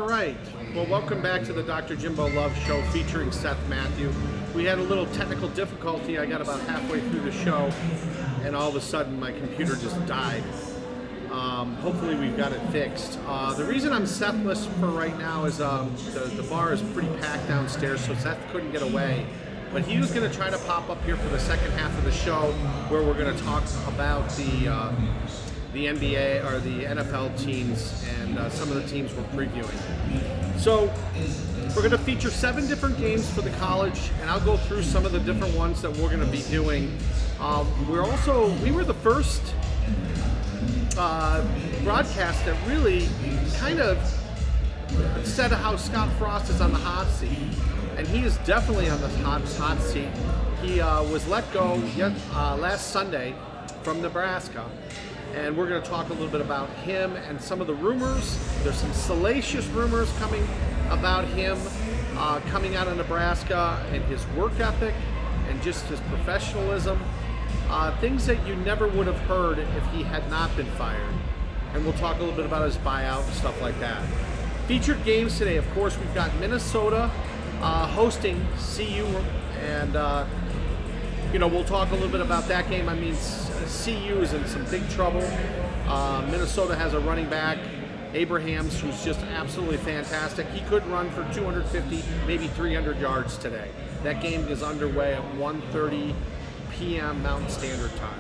All right. Well, welcome back to the Dr. Jimbo Love Show featuring Seth Matthew. We had a little technical difficulty. I got about halfway through the show, and all of a sudden my computer just died. Hopefully we've got it fixed. The reason I'm Sethless for right now is the bar is pretty packed downstairs, so Seth couldn't get away. But he was going to try to pop up here for the second half of the show, where we're going to talk about the NBA or the NFL teams and some of the teams we're previewing. So we're going to feature 7 different games for the college, and I'll go through some of the different ones that we're going to be doing. We were the first broadcast that really kind of said how Scott Frost is on the hot seat, and he is definitely on the hot seat. He was let go last Sunday from Nebraska, and we're going to talk a little bit about him and some of the rumors. There's some salacious rumors coming about him coming out of Nebraska and his work ethic and just his professionalism. Things that you never would have heard if he had not been fired. And we'll talk a little bit about his buyout and stuff like that. Featured games today, of course, we've got Minnesota hosting CU, and we'll talk a little bit about that game. I mean, CU is in some big trouble. Minnesota has a running back, Abrahams, who's just absolutely fantastic. He could run for 250, maybe 300 yards today. That game is underway at 1:30 p.m. Mountain Standard Time.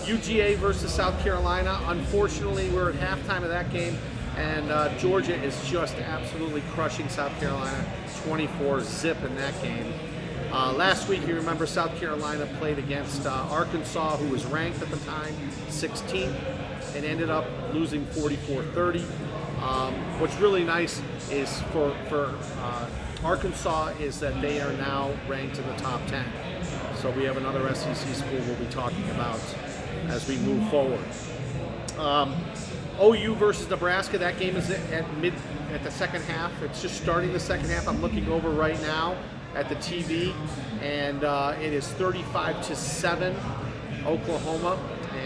UGA versus South Carolina. Unfortunately, we're at halftime of that game, and Georgia is just absolutely crushing South Carolina, 24-0 in that game. Last week, you remember South Carolina played against Arkansas, who was ranked at the time 16th, and ended up losing 44-30. What's really nice is for Arkansas is that they are now ranked in the top 10. So we have another SEC school we'll be talking about as we move forward. OU versus Nebraska, that game is at the second half. It's just starting the second half. I'm looking over right now at the TV, and it is 35-7 Oklahoma.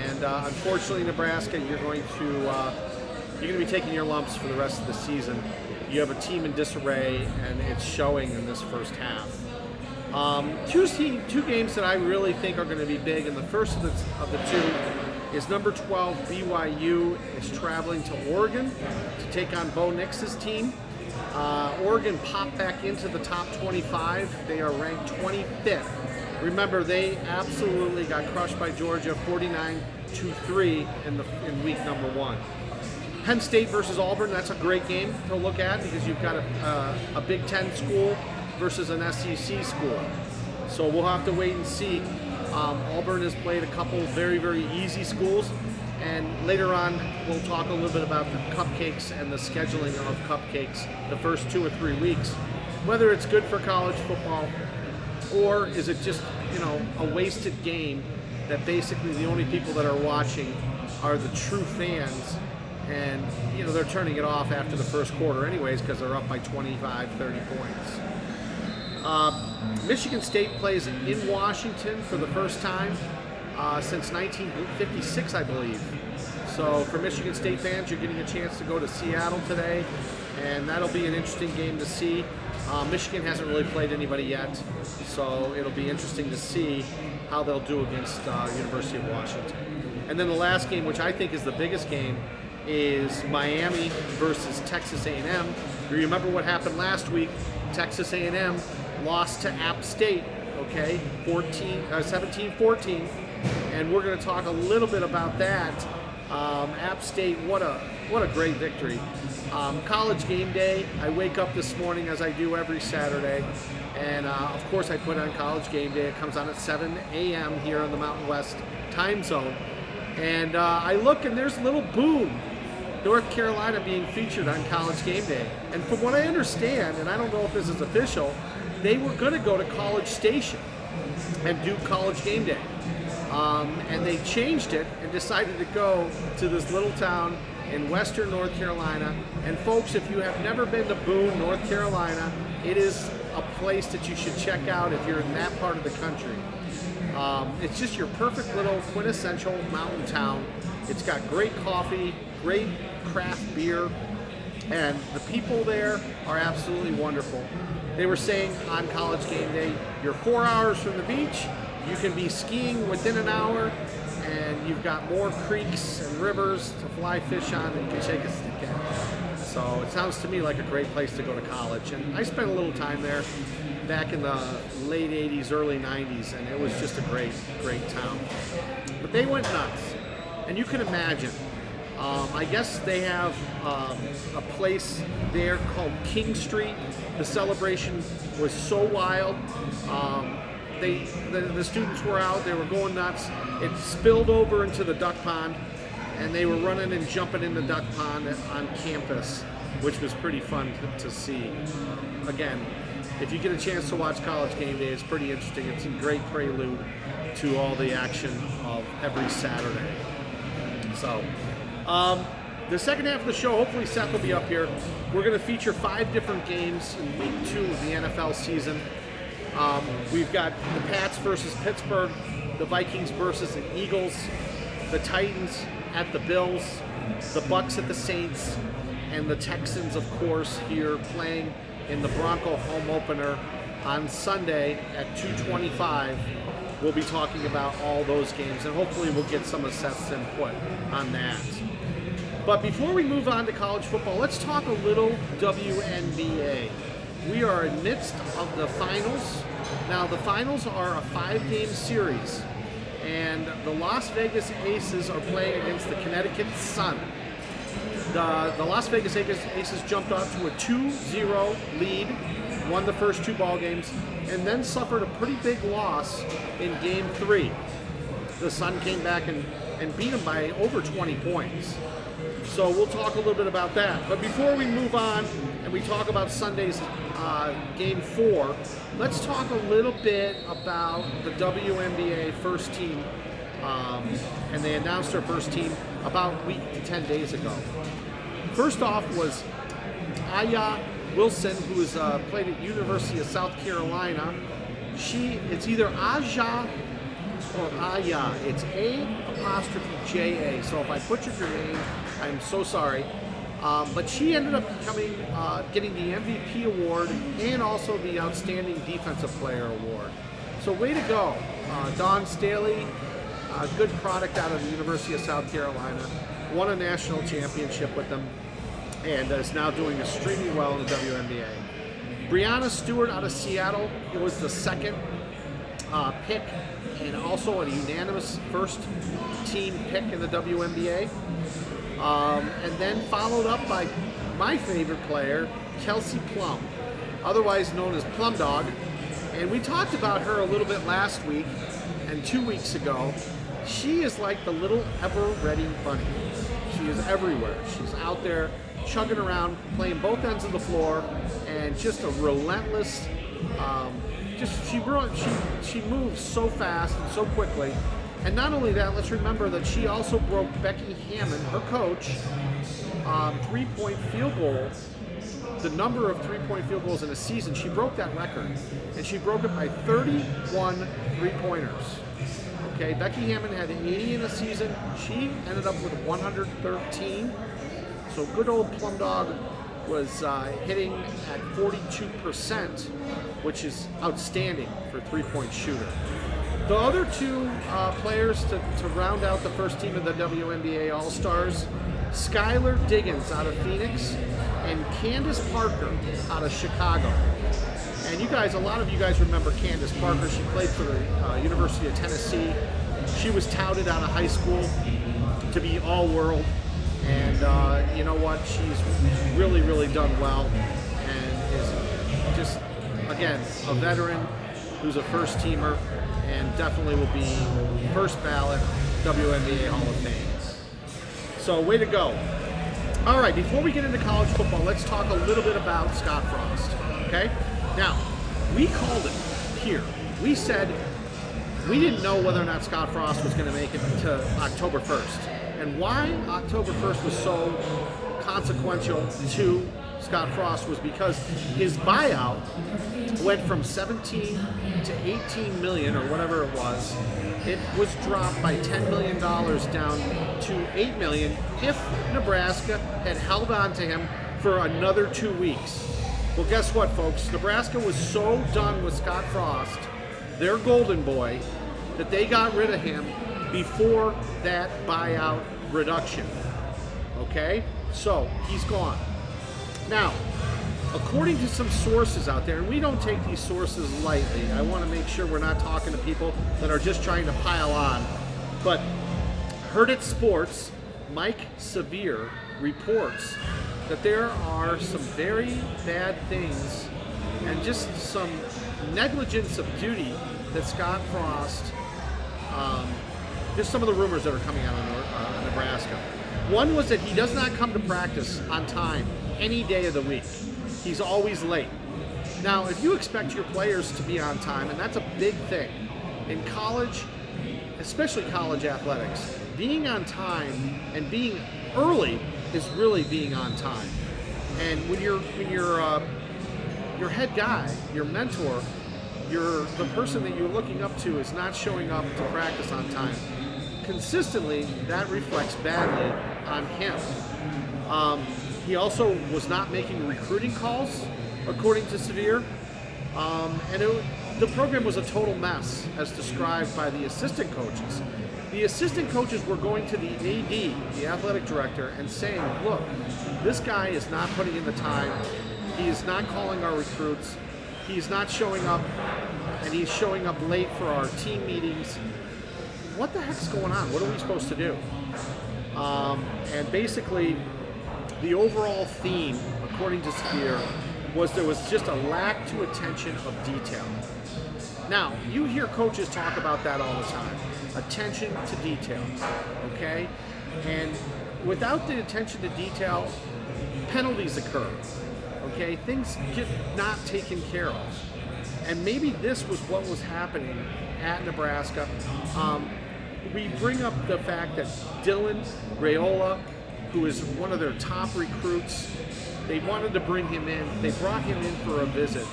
And unfortunately, Nebraska, you're going to be taking your lumps for the rest of the season. You have a team in disarray, and it's showing in this first half. Two games that I really think are going to be big, and the first of the two is number 12 BYU is traveling to Oregon to take on Bo Nix's team. Oregon popped back into the top 25. They are ranked 25th. Remember, they absolutely got crushed by Georgia 49-3 in week number 1. Penn State versus Auburn, that's a great game to look at because you've got a Big Ten school versus an SEC school. So we'll have to wait and see. Auburn has played a couple very, very easy schools, and later on we'll talk a little bit about the cupcakes and the scheduling of cupcakes the first 2 or 3 weeks. Whether it's good for college football or is it just, a wasted game that basically the only people that are watching are the true fans, and they're turning it off after the first quarter anyways because they're up by 25, 30 points. Michigan State plays in Washington for the first time since 1956, I believe. So for Michigan State fans, you're getting a chance to go to Seattle today, and that'll be an interesting game to see. Michigan hasn't really played anybody yet, so it'll be interesting to see how they'll do against University of Washington. And then the last game, which I think is the biggest game, is Miami versus Texas A&M. You remember what happened last week? Texas A&M lost to App State, 17-14, and we're going to talk a little bit about that. App State, what a great victory. College game day, I wake up this morning as I do every Saturday, and of course I put on College game day. It comes on at 7 a.m. here in the Mountain West time zone, and I look and there's Little Boom, North Carolina, being featured on College game day. And from what I understand, and I don't know if this is official, they were going to go to College Station and do College game day. And they changed it and decided to go to this little town in western North Carolina. And folks, if you have never been to Boone, North Carolina, it is a place that you should check out if you're in that part of the country. It's just your perfect little quintessential mountain town. It's got great coffee, great craft beer, And the people there are absolutely wonderful. They were saying on College Game Day, you're 4 hours from the beach, you can be skiing within an hour, and you've got more creeks and rivers to fly fish on that you can shake a stick at. So it sounds to me like a great place to go to college. And I spent a little time there back in the late 80s, early 90s, and it was just a great, great town. But they went nuts. And you can imagine, I guess they have a place there called King Street. The celebration was so wild. The students were out, they were going nuts. It spilled over into the duck pond, and they were running and jumping in the duck pond on campus, which was pretty fun to see. Again, if you get a chance to watch College Game Day, it's pretty interesting. It's a great prelude to all the action of every Saturday. So, the second half of the show, hopefully Seth will be up here. We're going to feature 5 different games in week 2 of the NFL season. We've got the Pats versus Pittsburgh, the Vikings versus the Eagles, the Titans at the Bills, the Bucks at the Saints, and the Texans, of course, here playing in the Bronco home opener on Sunday at 2:25. We'll be talking about all those games, and hopefully we'll get some of Seth's input on that. But before we move on to college football, let's talk a little WNBA. We are in the midst of the finals. Now, the finals are a 5-game series, and the Las Vegas Aces are playing against the Connecticut Sun. The Las Vegas Aces jumped off to a 2-0 lead, won the first 2 ball games, and then suffered a pretty big loss in Game 3. The Sun came back and beat them by over 20 points. So we'll talk a little bit about that. But before we move on and we talk about Sunday's Game 4, let's talk a little bit about the WNBA first team. And they announced their first team about a week to 10 days ago. First off was Aya Wilson, who is played at University of South Carolina. It's either Aja or Aya. It's A''J''A. So if I butchered your name, I'm so sorry. But she ended up getting the MVP award and also the Outstanding Defensive Player award. So way to go. Dawn Staley, good product out of the University of South Carolina, won a national championship with them, and is now doing extremely well in the WNBA. Breanna Stewart out of Seattle, it was the second pick and also a unanimous first team pick in the WNBA. And then followed up by my favorite player, Kelsey Plum, otherwise known as Plum Dog. And we talked about her a little bit last week and 2 weeks ago. She is like the little ever-ready bunny. She is everywhere. She's out there chugging around, playing both ends of the floor, and just a relentless, she moves so fast and so quickly. And not only that, let's remember that she also broke Becky Hammond, her coach, three-point field goal. The number of three-point field goals in a season, she broke that record. And she broke it by 31 three-pointers. Okay, Becky Hammond had 80 in a season. She ended up with 113. So good old Plum Dog was hitting at 42%, which is outstanding for a three-point shooter. The other 2 players to round out the first team of the WNBA All-Stars, Skylar Diggins out of Phoenix and Candace Parker out of Chicago. And you guys, a lot of you guys remember Candace Parker. She played for the University of Tennessee. She was touted out of high school to be all-world. And you know what? She's really, really done well and is just, again, a veteran who's a first-teamer and definitely will be first ballot WNBA Hall of Fame. So, way to go. All right, before we get into college football, let's talk a little bit about Scott Frost, okay? Now, we called it here. We said we didn't know whether or not Scott Frost was going to make it to October 1st. And why October 1st was so consequential to Scott Frost was because his buyout went from 17 to 18 million or whatever it was. It was dropped by $10 million down to $8 million if Nebraska had held on to him for another 2 weeks. Well, guess what, folks? Nebraska was so done with Scott Frost, their golden boy, that they got rid of him before that buyout reduction. Okay? So, he's gone. Now, according to some sources out there, and we don't take these sources lightly, I want to make sure we're not talking to people that are just trying to pile on, but Heard It Sports, Mike Severe, reports that there are some very bad things and just some negligence of duty that Scott Frost, just some of the rumors that are coming out of Nebraska. One was that he does not come to practice on time any day of the week. He's always late. Now, if you expect your players to be on time, and that's a big thing, in college, especially college athletics, being on time and being early is really being on time. And when your head guy, your mentor, the person that you're looking up to is not showing up to practice on time, consistently that reflects badly on him. He also was not making recruiting calls, according to Severe, and the program was a total mess, as described by the assistant coaches. The assistant coaches were going to the AD, the athletic director, and saying, look, this guy is not putting in the time, he is not calling our recruits, he's not showing up, and he's showing up late for our team meetings. What the heck's going on? What are we supposed to do? And basically, the overall theme, according to Spear, was there was just a lack to attention of detail. Now, you hear coaches talk about that all the time. Attention to detail, okay? And without the attention to detail, penalties occur, okay? Things get not taken care of. And maybe this was what was happening at Nebraska. We bring up the fact that Dylan Raiola, who is one of their top recruits, they wanted to bring him in. They brought him in for a visit.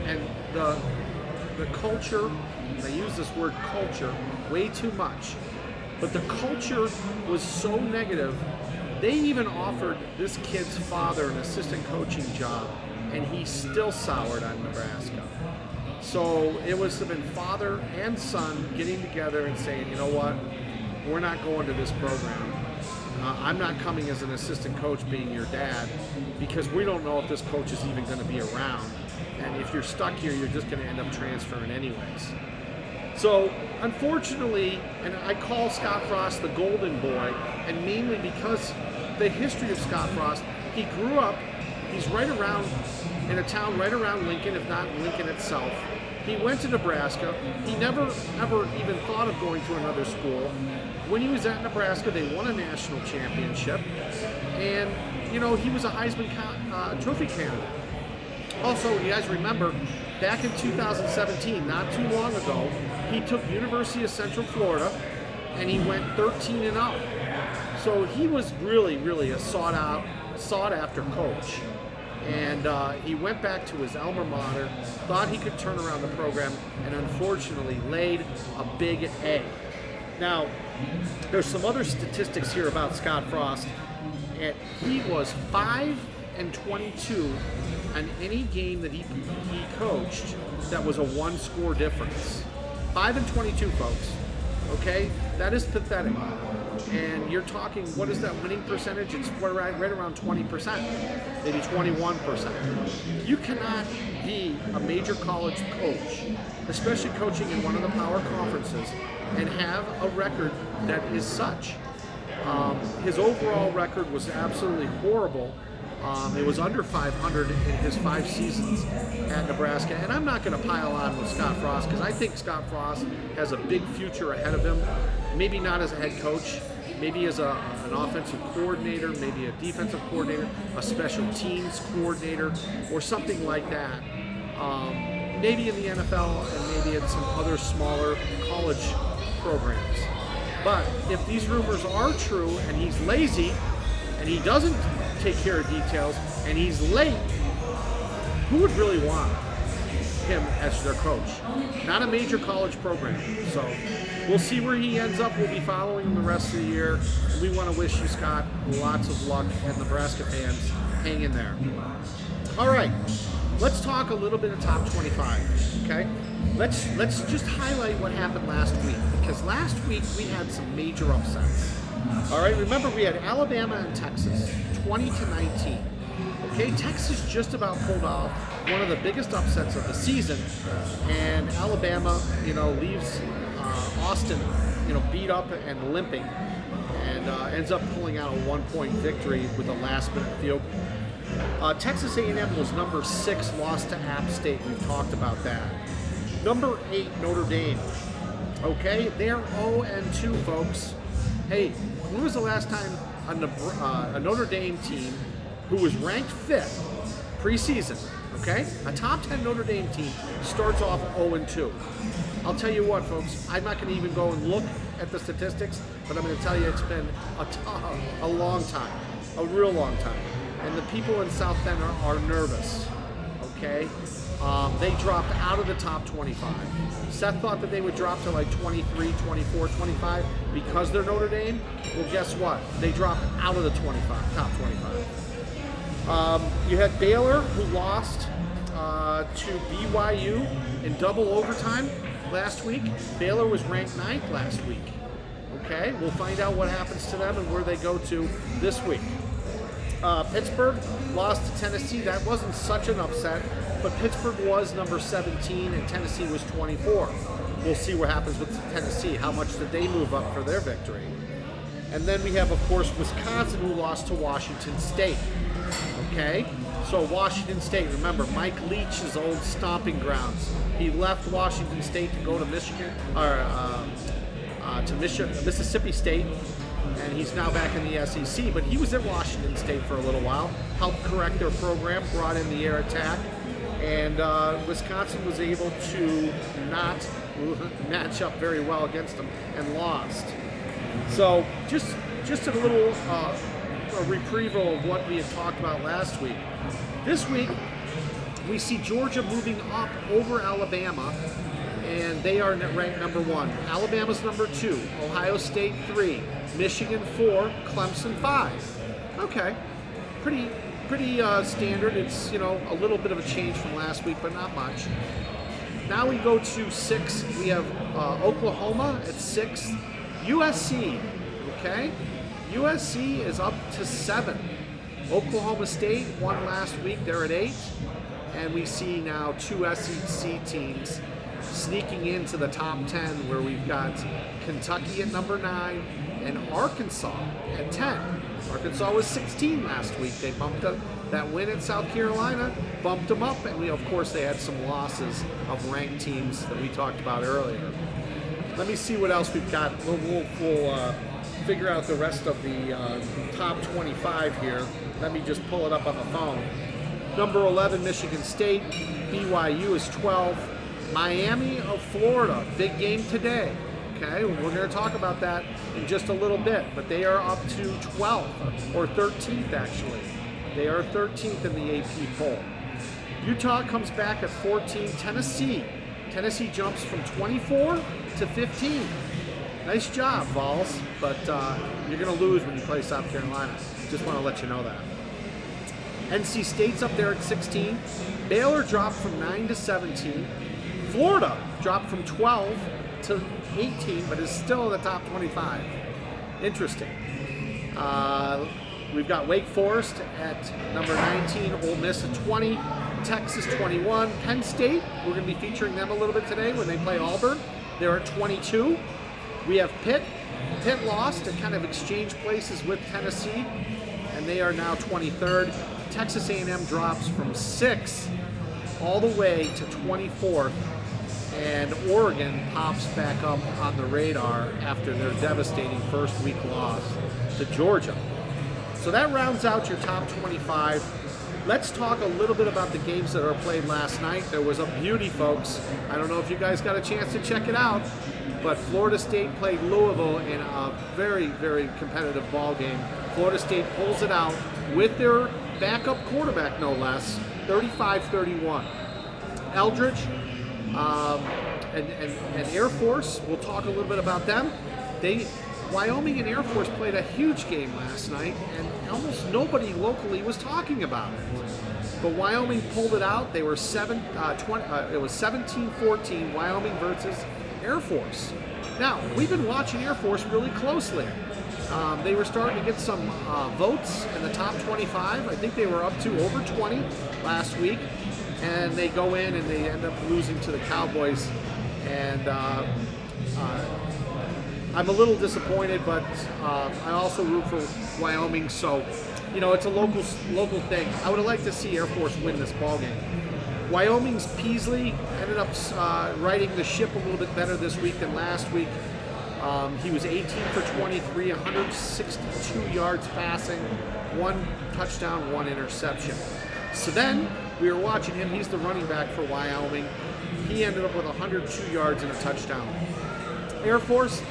And the culture, they use this word culture way too much, but the culture was so negative, they even offered this kid's father an assistant coaching job, and he still soured on Nebraska. So it was been father and son getting together and saying, you know what, we're not going to this program. I'm not coming as an assistant coach being your dad, because we don't know if this coach is even going to be around. And if you're stuck here, you're just going to end up transferring anyways. So, unfortunately, and I call Scott Frost the golden boy, and mainly because the history of Scott Frost, he grew up, he's right around, in a town right around Lincoln, if not Lincoln itself. He went to Nebraska. He never, ever even thought of going to another school. When he was at Nebraska, they won a national championship. And, you know, he was a Heisman Trophy candidate. Also, you guys remember, back in 2017, not too long ago, he took University of Central Florida, and he went 13-0. So he was really, really a sought-after coach. And he went back to his alma mater, thought he could turn around the program, and unfortunately laid a big egg. Now, there's some other statistics here about Scott Frost. And he was 5-22 on any game that he coached that was a one-score difference. 5-22, folks. Okay? That is pathetic. And you're talking, what is that winning percentage? It's right around 20%, maybe 21%. You cannot be a major college coach, especially coaching in one of the power conferences, and have a record that is such. His overall record was absolutely horrible. It was under 500 in his 5 seasons at Nebraska. And I'm not going to pile on with Scott Frost, because I think Scott Frost has a big future ahead of him. Maybe not as a head coach, maybe as an offensive coordinator, maybe a defensive coordinator, a special teams coordinator, or something like that. Maybe in the NFL and maybe in some other smaller college programs. But if these rumors are true and he's lazy and he doesn't take care of details and he's late, who would really want him as their coach? Not a major college program. So we'll see where he ends up. We'll be following him the rest of the year. We want to wish you, Scott, lots of luck, and Nebraska fans, hang in there. All right, let's talk a little bit of top 25, okay? Let's just highlight what happened last week, because last week we had some major upsets. All right, remember we had Alabama and Texas, 20-19. Okay, Texas just about pulled off one of the biggest upsets of the season, and Alabama, leaves Austin, beat up and limping, and ends up pulling out a 1-point victory with a last-minute field goal. Texas A&M was number 6, lost to App State. We've talked about that. Number 8, Notre Dame. Okay, they're 0-2, folks. Hey, when was the last time a Notre Dame team who was ranked 5th preseason, okay, a top 10 Notre Dame team starts off 0-2? I'll tell you what, folks, I'm not going to even go and look at the statistics, but I'm going to tell you it's been a long time, a real long time. And the people in South Bend are nervous, okay? They dropped out of the top 25. Seth thought that they would drop to like 23, 24, 25 because they're Notre Dame. Well, guess what? They dropped out of the top 25. You had Baylor, who lost to BYU in double overtime last week. Baylor was ranked 9th last week. Okay, we'll find out what happens to them and where they go to this week. Pittsburgh lost to Tennessee. That wasn't such an upset, but Pittsburgh was number 17 and Tennessee was 24. We'll see what happens with Tennessee. How much did they move up for their victory? And then we have, of course, Wisconsin, who lost to Washington State. Okay, so Washington State, remember, Mike Leach's old stomping grounds. He left Washington State to go to Michigan, or Mississippi State, and he's now back in the SEC. But he was at Washington State for a little while, helped correct their program, brought in the air attack, and Wisconsin was able to not match up very well against them and lost. So just a little a retrieval of what we had talked about last week. This week, we see Georgia moving up over Alabama, and they are ranked number 1. Alabama's number 2, Ohio State 3, Michigan 4, Clemson 5. Okay, pretty standard. It's a little bit of a change from last week, but not much. Now we go to 6. We have Oklahoma at 6, USC. Okay. USC is up to 7. Oklahoma State won last week. They're at 8. And we see now 2 SEC teams sneaking into the top 10, where we've got Kentucky at number 9 and Arkansas at 10. Arkansas was 16 last week. They bumped up that win at South Carolina, bumped them up, and of course they had some losses of ranked teams that we talked about earlier. Let me see what else we've got. We'll figure out the rest of the top 25 here. Let me just pull it up on the phone. Number 11, Michigan State. BYU is 12. Miami of Florida, big game today. Okay, we're going to talk about that in just a little bit, but they are up to 12th, or 13th actually. They are 13th in the AP poll. Utah comes back at 14. Tennessee jumps from 24 to 15. Nice job, Vols, but you're going to lose when you play South Carolina. Just want to let you know that. NC State's up there at 16. Baylor dropped from 9 to 17. Florida dropped from 12 to 18, but is still in the top 25. Interesting. We've got Wake Forest at number 19, Ole Miss at 20, Texas 21, Penn State, we're going to be featuring them a little bit today when they play Auburn. They're at 22. We have Pitt. Pitt lost and kind of exchanged places with Tennessee, and they are now 23rd. Texas A&M drops from 6th all the way to 24th, and Oregon pops back up on the radar after their devastating first week loss to Georgia. So that rounds out your top 25. Let's talk a little bit about the games that are played last night. There was a beauty, folks. I don't know if you guys got a chance to check it out, but Florida State played Louisville in a very, very competitive ball game. Florida State pulls it out with their backup quarterback, no less, 35-31. Eldridge and Air Force, we'll talk a little bit about them. Wyoming and Air Force played a huge game last night, and almost nobody locally was talking about it. But Wyoming pulled it out. They were it was 17-14, Wyoming versus Air Force. Now, we've been watching Air Force really closely. They were starting to get some votes in the top 25. I think they were up to over 20 last week. And they go in and they end up losing to the Cowboys. And I'm a little disappointed, but I also root for Wyoming. So, it's a local thing. I would have liked to see Air Force win this ball game. Wyoming's Peasley ended up riding the ship a little bit better this week than last week. He was 18 for 23, 162 yards passing, 1 touchdown, 1 interception. So then we were watching him. He's the running back for Wyoming. He ended up with 102 yards and a touchdown. Air Force,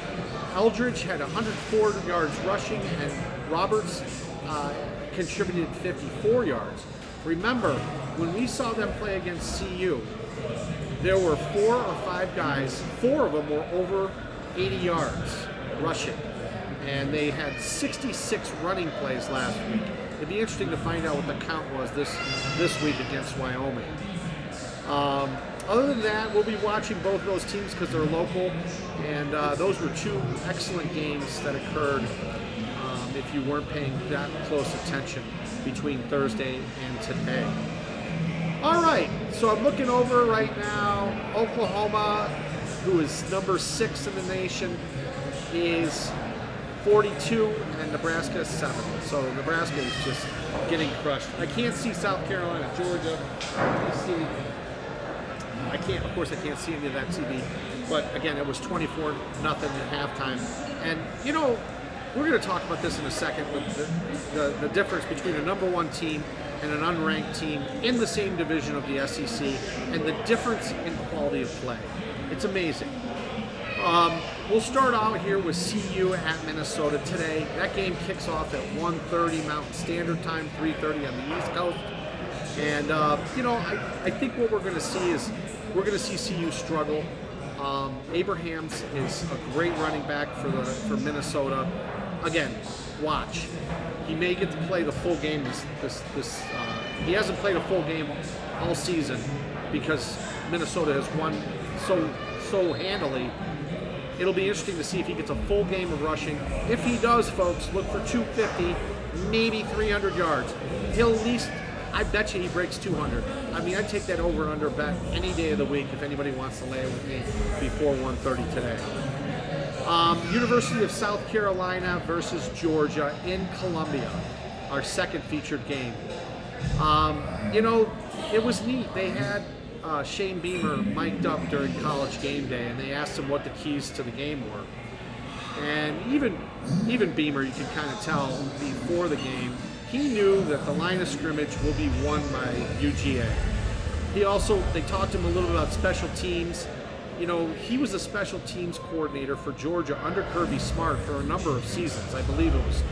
Eldridge had 104 yards rushing, and Roberts contributed 54 yards. Remember, when we saw them play against CU, there were 4 or 5 guys, 4 of them were over 80 yards rushing, and they had 66 running plays last week. It'd be interesting to find out what the count was this week against Wyoming. Other than that, we'll be watching both of those teams because they're local, and those were 2 excellent games that occurred if you weren't paying that close attention between Thursday and today. All right, so I'm looking over right now. Oklahoma, who is number 6 in the nation, is 42, and Nebraska is 7. So Nebraska is just getting crushed. I can't see South Carolina, Georgia. I can't see any of that TV. But again, it was 24-0 at halftime. And we're going to talk about this in a second with the difference between a number 1 team and an unranked team in the same division of the SEC, and the difference in quality of play. It's amazing. We'll start out here with CU at Minnesota today. That game kicks off at 1:30 Mountain Standard Time, 3:30 on the East Coast. And, I think what we're going to see is we're going to see CU struggle. Abrahams is a great running back for Minnesota. Again, watch. He may get to play the full game he hasn't played a full game all season because Minnesota has won so handily. It'll be interesting to see if he gets a full game of rushing. If he does, folks, look for 250, maybe 300 yards. He'll at least, I bet you he breaks 200. I mean, I'd take that over and under bet any day of the week if anybody wants to lay it with me before 1:30 today. University of South Carolina versus Georgia in Columbia, our second featured game. It was neat. They had Shane Beamer mic'd up during College Game Day, and they asked him what the keys to the game were. And even Beamer, you can kind of tell before the game, he knew that the line of scrimmage will be won by UGA. They talked to him a little bit about special teams. He was a special teams coordinator for Georgia under Kirby Smart for a number of seasons. I believe it was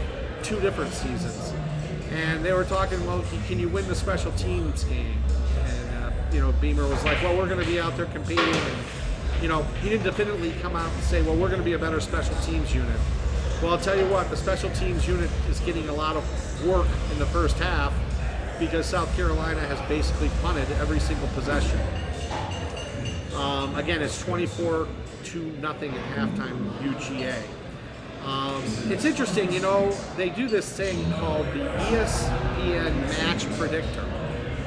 2 different seasons. And they were talking, well, can you win the special teams game? And, Beamer was like, well, we're going to be out there competing. And, he didn't definitely come out and say, well, we're going to be a better special teams unit. Well, I'll tell you what, the special teams unit is getting a lot of work in the first half because South Carolina has basically punted every single possession. Again, it's 24-0 at halftime UGA. It's interesting, they do this thing called the ESPN Match Predictor.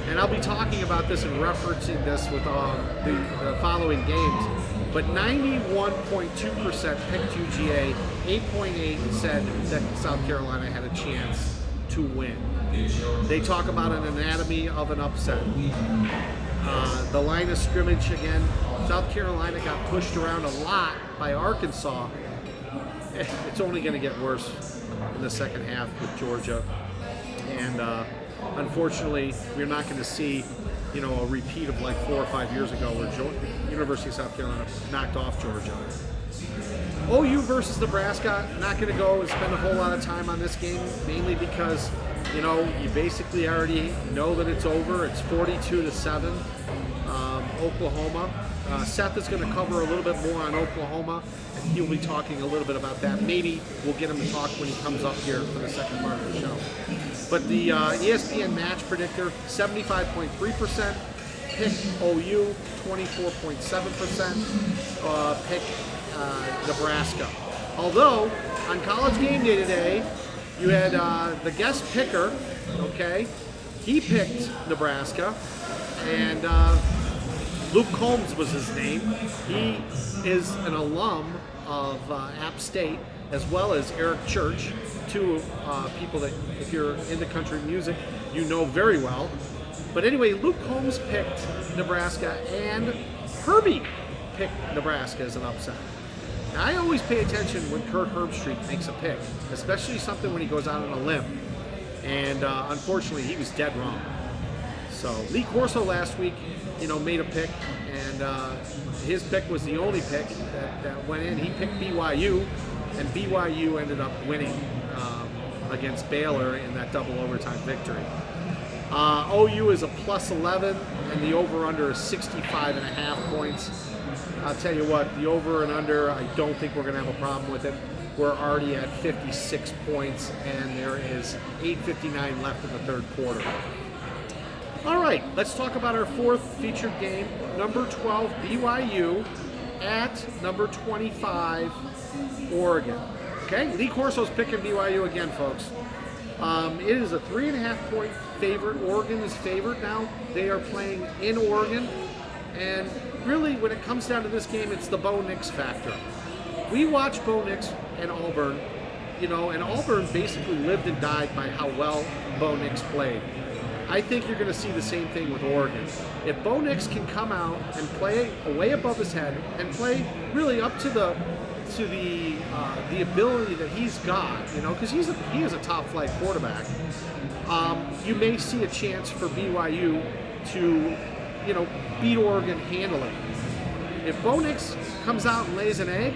And I'll be talking about this and referencing this with the following games. But 91.2% picked UGA, 8.8% said that South Carolina had a chance to win. They talk about an anatomy of an upset. The line of scrimmage, again, South Carolina got pushed around a lot by Arkansas. It's only going to get worse in the second half with Georgia. And unfortunately, we're not going to see, a repeat of like 4 or 5 years ago where University of South Carolina knocked off Georgia. OU versus Nebraska, not going to go and spend a whole lot of time on this game, mainly because, you basically already know that it's over. It's 42-7. Oklahoma. Seth is going to cover a little bit more on Oklahoma, and he'll be talking a little bit about that. Maybe we'll get him to talk when he comes up here for the second part of the show. But the ESPN match predictor, 75.3%. Pick OU, 24.7%. Pick Nebraska. Although, on College Game Day today, you had the guest picker, okay? He picked Nebraska, and Luke Combs was his name. He is an alum of App State, as well as Eric Church, two people that, if you're into country music, you know very well. But anyway, Luke Combs picked Nebraska, and Herbie picked Nebraska as an upset. Now, I always pay attention when Kurt Herbstreit makes a pick, especially something when he goes out on a limb. And unfortunately, he was dead wrong. So Lee Corso last week, made a pick, and his pick was the only pick that went in. He picked BYU, and BYU ended up winning against Baylor in that double overtime victory. OU is a plus 11, and the over-under is 65.5 points. I'll tell you what, the over and under, I don't think we're going to have a problem with it. We're already at 56 points, and there is 8:59 left in the third quarter. All right, let's talk about our fourth featured game. Number 12, BYU, at number 25, Oregon. Okay, Lee Corso's picking BYU again, folks. It is a 3.5-point favorite. Oregon is favored now. They are playing in Oregon. And really, when it comes down to this game, it's the Bo Nix factor. We watched Bo Nix and Auburn, and Auburn basically lived and died by how well Bo Nix played. I think you're going to see the same thing with Oregon. If Bo Nix can come out and play way above his head and play really up to the ability that he's got, because he is a top flight quarterback, you may see a chance for BYU to, beat Oregon handily. If Bo Nix comes out and lays an egg,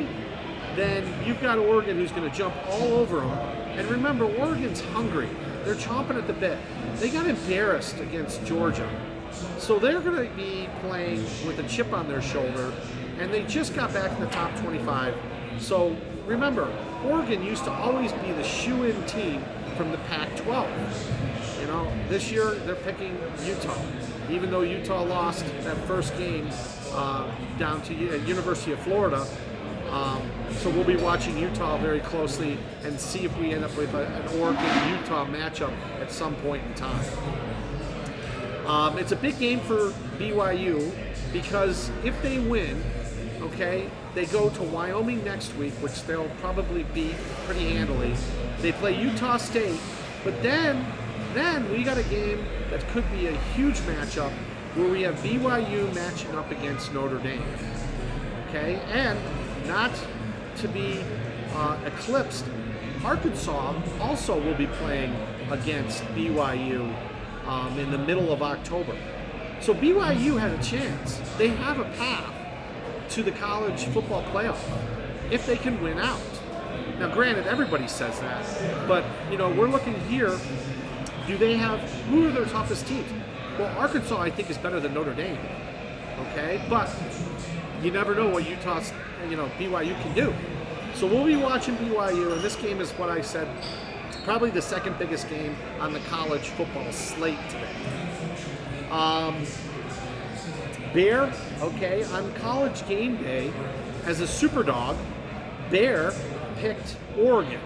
then you've got Oregon who's going to jump all over them. And remember, Oregon's hungry. They're chomping at the bit. They got embarrassed against Georgia. So they're going to be playing with a chip on their shoulder, and they just got back in the top 25. So remember, Oregon used to always be the shoe-in team from the Pac-12. This year they're picking Utah, even though Utah lost that first game down to University of Florida. So we'll be watching Utah very closely and see if we end up with an Oregon-Utah matchup at some point in time. It's a big game for BYU because if they win, they go to Wyoming next week, which they'll probably beat pretty handily. They play Utah State, but then we got a game that could be a huge matchup where we have BYU matching up against Notre Dame. And not to be eclipsed, Arkansas also will be playing against BYU in the middle of October. So BYU has a chance. They have a path to the college football playoff if they can win out. Now, granted, everybody says that, but we're looking here. Who are their toughest teams? Well, Arkansas, I think, is better than Notre Dame. But you never know what BYU can do. So we'll be watching BYU, and this game is what I said, probably the second biggest game on the college football slate today. Bear, on College Game Day, as a super dog, Bear picked Oregon,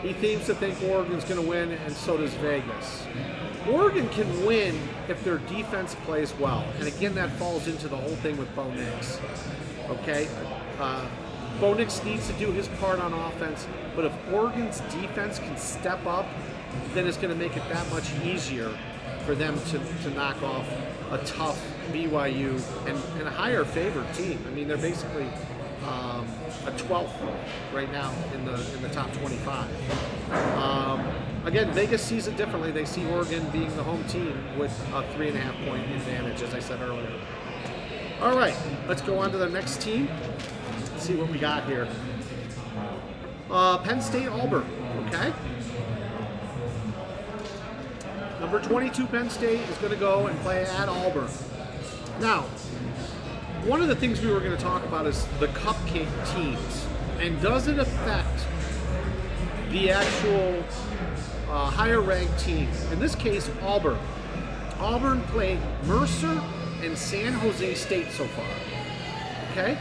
He seems to think Oregon's going to win, and so does Vegas. Oregon can win if their defense plays well, and again, that falls into the whole thing with Bo Nix, Bo Nix needs to do his part on offense, but if Oregon's defense can step up, then it's going to make it that much easier for them to knock off a tough BYU and a higher favored team. I mean, they're basically a 12th right now in the top 25. Again, Vegas sees it differently. They see Oregon being the home team with a 3.5-point advantage, as I said earlier. All right, let's go on to the next team. Let's see what we got here. Penn State, Auburn. Number 22 Penn State is going to go and play at Auburn. Now, one of the things we were going to talk about is the cupcake teams, and does it affect the actual higher ranked team? In this case, Auburn. Auburn played Mercer and San Jose State so far. Okay?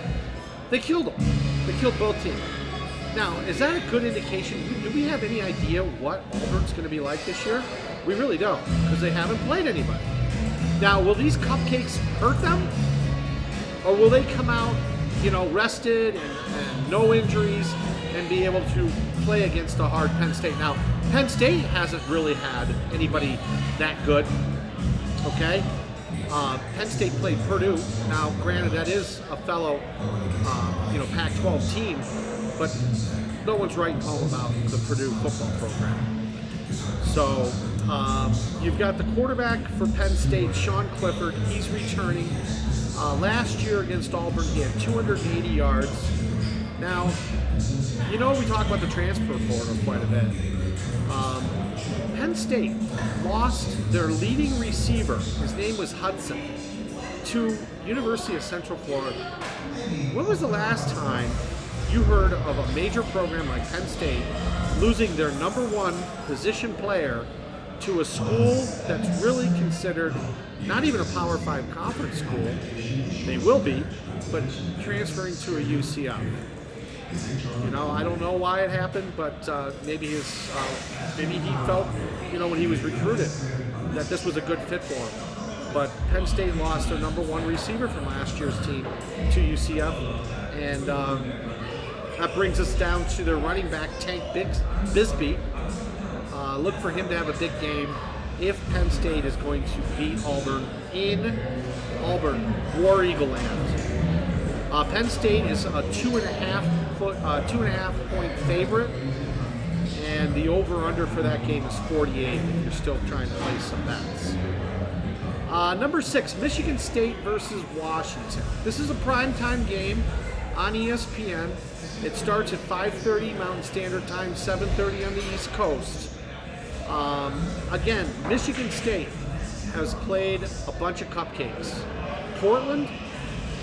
They killed them. They killed both teams. Now, is that a good indication? Do we have any idea what Auburn's going to be like this year? We really don't, because they haven't played anybody. Now, will these cupcakes hurt them? Or will they come out, rested and no injuries and be able to play against a hard Penn State? Now, Penn State hasn't really had anybody that good, okay? Penn State played Purdue. Now, granted, that is a fellow, Pac-12 team, but no one's writing home about the Purdue football program. So, you've got the quarterback for Penn State, Sean Clifford. He's returning. Last year against Auburn, he had 280 yards. Now, we talk about the transfer portal quite a bit. Penn State lost their leading receiver, his name was Hudson, to University of Central Florida. When was the last time you heard of a major program like Penn State losing their number one position player to a school that's really considered not even a Power 5 conference school? They will be, but transferring to a UCF. I don't know why it happened, but maybe he felt, when he was recruited, that this was a good fit for him. But Penn State lost their number one receiver from last year's team to UCF, and that brings us down to their running back, Tank Bisbee. Look for him to have a big game if Penn State is going to beat Auburn in Auburn, War Eagle Land. Penn State is a 2.5 point favorite, and the over/under for that game is 48 if you're still trying to place some bets. Number 6, Michigan State versus Washington. This is a primetime game on ESPN. It starts at 5:30 Mountain Standard Time, 7:30 on the East Coast. Again, Michigan State has played a bunch of cupcakes, Portland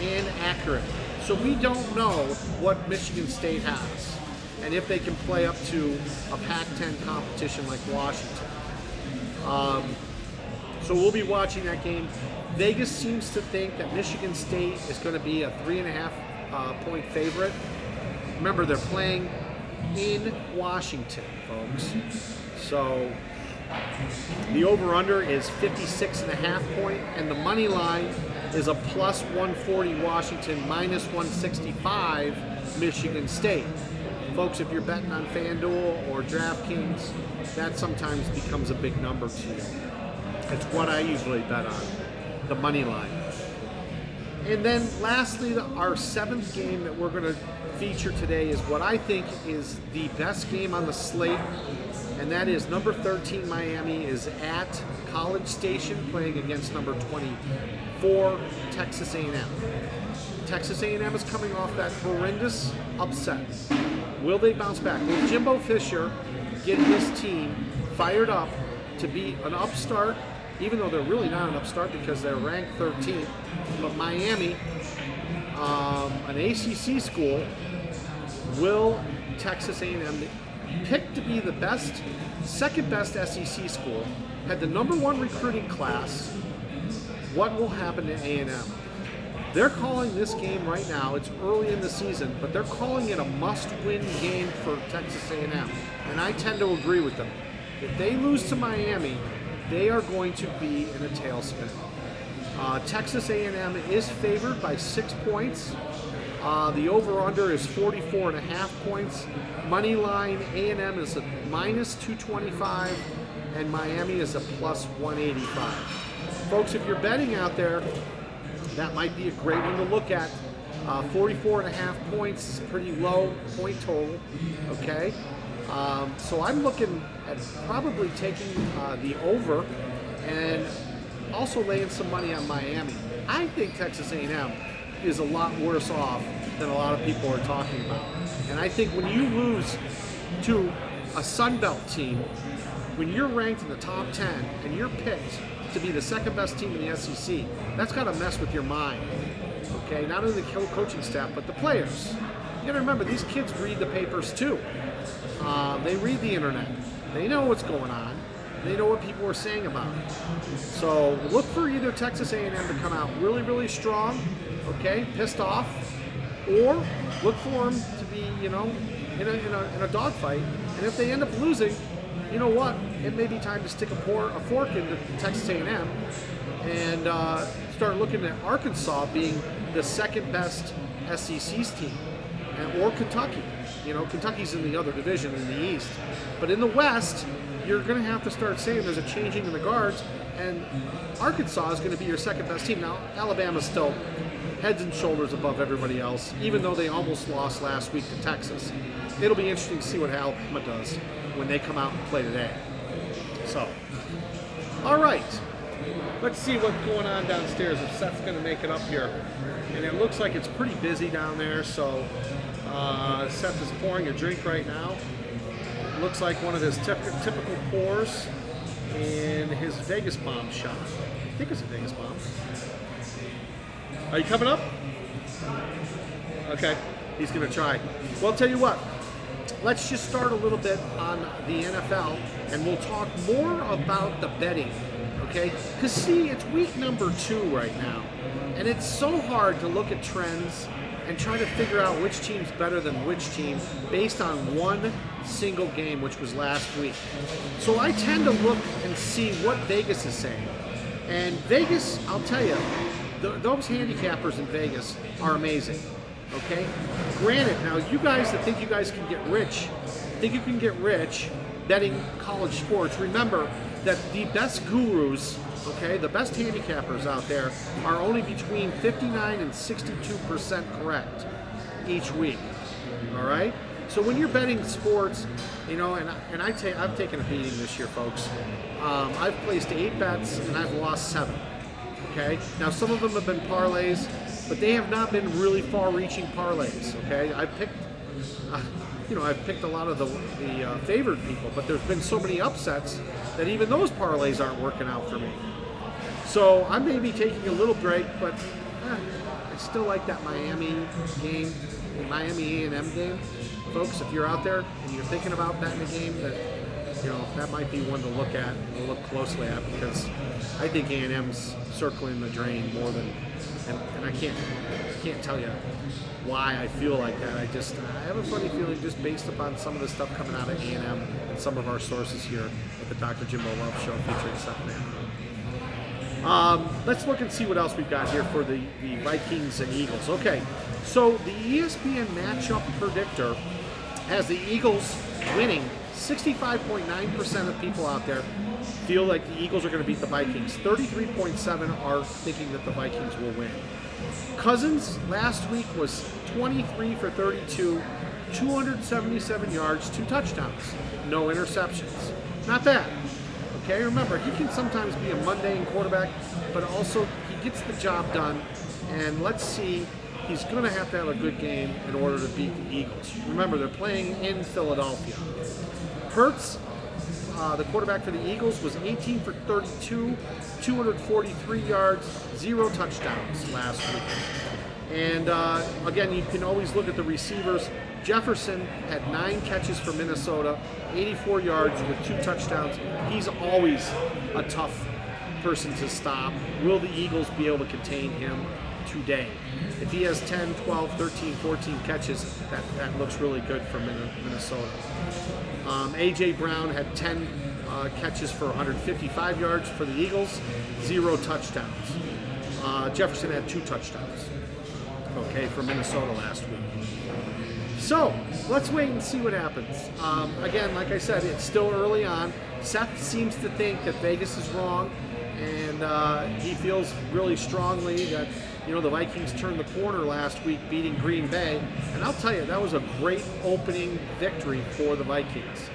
and Akron. So we don't know what Michigan State has and if they can play up to a Pac-10 competition like Washington. So we'll be watching that game. Vegas seems to think that Michigan State is going to be a 3.5 point favorite. Remember, they're playing in Washington, folks. So the over/under is 56.5 point, and the money line is a plus 140 Washington, minus 165 Michigan State. Folks, if you're betting on FanDuel or DraftKings, that sometimes becomes a big number to you. It's what I usually bet on, the money line. And then lastly, our 7th game that we're going to feature today is what I think is the best game on the slate, and that is number 13 Miami is at College Station playing against number 24 Texas A&M. Texas A&M is coming off that horrendous upset. Will they bounce back? Will Jimbo Fisher get his team fired up to be an upstart, even though they're really not an upstart because they're ranked 13th, but Miami, an ACC school, will Texas A&M pick to be the best, second best SEC school, had the number one recruiting class? What will happen to A&M? They're calling this game right now, it's early in the season, but they're calling it a must-win game for Texas A&M, and I tend to agree with them. If they lose to Miami, they are going to be in a tailspin. Texas A&M is favored by 6 points. The over/under is 44.5 points. Money line, A&M is a minus 225, and Miami is a plus 185. Folks, if you're betting out there, that might be a great one to look at. 44.5 points is pretty low point total, okay? So I'm looking at probably taking the over and also laying some money on Miami. I think Texas A&M is a lot worse off than a lot of people are talking about. And I think when you lose to a Sun Belt team, when you're ranked in the top 10 and you're picked to be the second best team in the SEC, that's got to mess with your mind. Okay, not only the coaching staff, but the players. You got to remember, these kids read the papers too. They read the internet. They know what's going on. They know what people are saying about it. So look for either Texas A&M to come out really, really strong, okay, pissed off, or look for them to be, in a dogfight. And if they end up losing, you know what? It may be time to stick a fork into Texas A&M and start looking at Arkansas being the second best SEC's team, or Kentucky. Kentucky's in the other division in the East. But in the West, you're going to have to start saying there's a changing in the guards, and Arkansas is going to be your second best team. Now, Alabama's still heads and shoulders above everybody else, even though they almost lost last week to Texas. It'll be interesting to see what Alabama does when they come out and play today. So, all right. Let's see what's going on downstairs, if Seth's going to make it up here. And it looks like it's pretty busy down there, so Seth is pouring a drink right now. Looks like one of his typical pours in his Vegas bomb shot. I think it's a Vegas bomb. Are you coming up? Okay, he's going to try. Well, I'll tell you what. Let's just start a little bit on the NFL, and we'll talk more about the betting, okay? Because, see, it's week number 2 right now, and it's so hard to look at trends and try to figure out which team's better than which team based on one single game, which was last week. So I tend to look and see what Vegas is saying. And Vegas, I'll tell you, those handicappers in Vegas are amazing, okay? Granted, now you guys that think you guys can get rich, betting college sports, remember that the best gurus, okay, the best handicappers out there are only between 59 and 62% correct each week, all right? So when you're betting sports, I've taken a beating this year, folks. I've placed 8 bets and I've lost 7, okay? Now some of them have been parlays, but they have not been really far-reaching parlays, okay? I've picked a lot of the favored people, but there's been so many upsets that even those parlays aren't working out for me. So I may be taking a little break, but I still like that Miami game, the Miami A&M game. Folks, if you're out there and you're thinking about betting a game, that might be one to look at and look closely at, because I think A&M's circling the drain more than, and I can't tell you why I feel like that. I have a funny feeling, just based upon some of the stuff coming out of A&M and some of our sources here at the Dr. Jimbo Love Show featuring Seth Man. Let's look and see what else we've got here for the Vikings and Eagles. Okay, so the ESPN matchup predictor has the Eagles winning. 65.9% of people out there feel like the Eagles are going to beat the Vikings. 33.7% are thinking that the Vikings will win. Cousins last week was 23 for 32, 277 yards, 2 touchdowns, no interceptions. Not bad. Okay, remember, he can sometimes be a mundane quarterback, but also he gets the job done. And let's see, he's going to have a good game in order to beat the Eagles. Remember, they're playing in Philadelphia. Hurts, the quarterback for the Eagles, was 18 for 32, 243 yards, 0 touchdowns last week. And again, you can always look at the receivers. Jefferson had 9 catches for Minnesota, 84 yards with 2 touchdowns. He's always a tough person to stop. Will the Eagles be able to contain him today? If he has 10, 12, 13, 14 catches, that looks really good for Minnesota. A.J. Brown had 10 catches for 155 yards for the Eagles, 0 touchdowns. Jefferson had 2 touchdowns, okay, for Minnesota last week. So, let's wait and see what happens. Again, like I said, it's still early on. Seth seems to think that Vegas is wrong, and he feels really strongly that the Vikings turned the corner last week, beating Green Bay. And I'll tell you, that was a great opening victory for the Vikings.